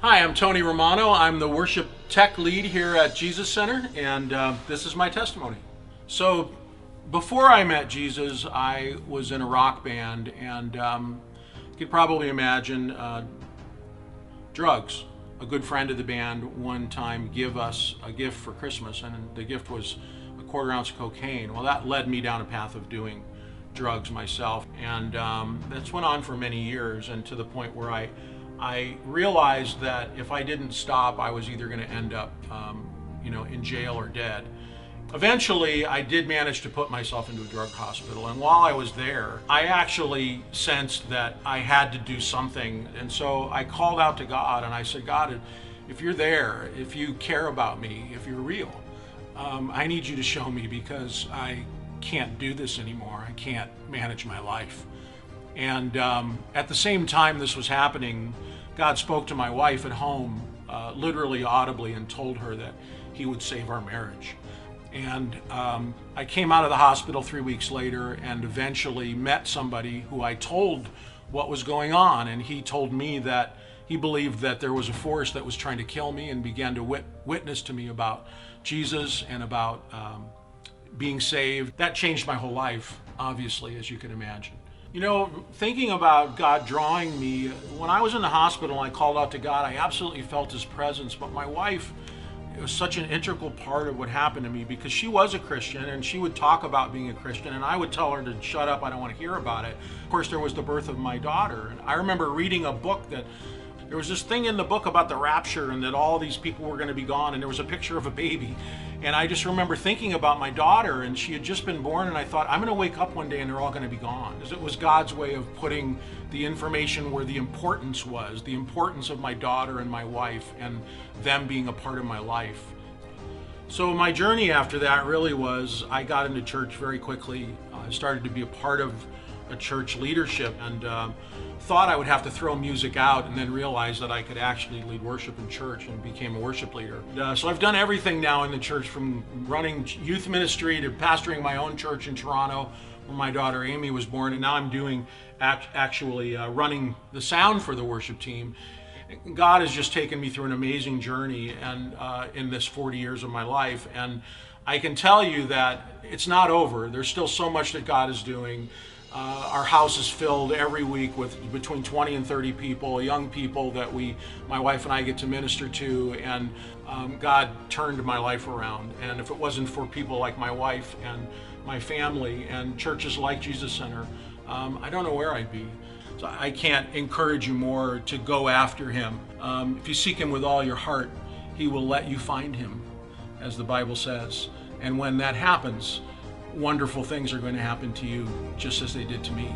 Hi, I'm Tony Romano. I'm the worship tech lead here at Jesus Center, and this is my testimony. So, before I met Jesus, I was in a rock band, and you could probably imagine drugs. A good friend of the band one time gave us a gift for Christmas, and the gift was a quarter ounce of cocaine. Well, that led me down a path of doing drugs myself, and that's went on for many years, and to the point where I realized that if I didn't stop, I was either going to end up, in jail or dead. Eventually, I did manage to put myself into a drug hospital, and while I was there, I actually sensed that I had to do something, and so I called out to God, and I said, God, if you're there, if you care about me, if you're real, I need you to show me, because I can't do this anymore. I can't manage my life. And at the same time this was happening, God spoke to my wife at home, literally audibly, and told her that he would save our marriage. And I came out of the hospital 3 weeks later and eventually met somebody who I told what was going on, and he told me that he believed that there was a force that was trying to kill me, and began to witness to me about Jesus and about being saved. That changed my whole life, obviously, as you can imagine. You know, thinking about God drawing me, when I was in the hospital and I called out to God, I absolutely felt his presence. But my wife, it was such an integral part of what happened to me, because she was a Christian and she would talk about being a Christian, and I would tell her to shut up, I don't want to hear about it. Of course, there was the birth of my daughter, and I remember reading a book that there was this thing in the book about the rapture and that all these people were going to be gone, and there was a picture of a baby. And I just remember thinking about my daughter, and she had just been born, and I thought, I'm going to wake up one day and they're all going to be gone. It was God's way of putting the information where the importance was, the importance of my daughter and my wife and them being a part of my life. So my journey after that really was, I got into church very quickly. I started to be a part of a church leadership, and thought I would have to throw music out, and then realized that I could actually lead worship in church, and became a worship leader. So I've done everything now in the church, from running youth ministry to pastoring my own church in Toronto, where my daughter Amy was born, and now I'm doing actually running the sound for the worship team. God has just taken me through an amazing journey, and in this 40 years of my life, and I can tell you that it's not over. There's still so much that God is doing. Our house is filled every week with between 20 and 30 people, young people that my wife and I get to minister to, and God turned my life around. And if it wasn't for people like my wife and my family and churches like Jesus Center, I don't know where I'd be. So I can't encourage you more to go after him. If you seek him with all your heart, he will let you find him, as the Bible says. And when that happens, wonderful things are going to happen to you, just as they did to me.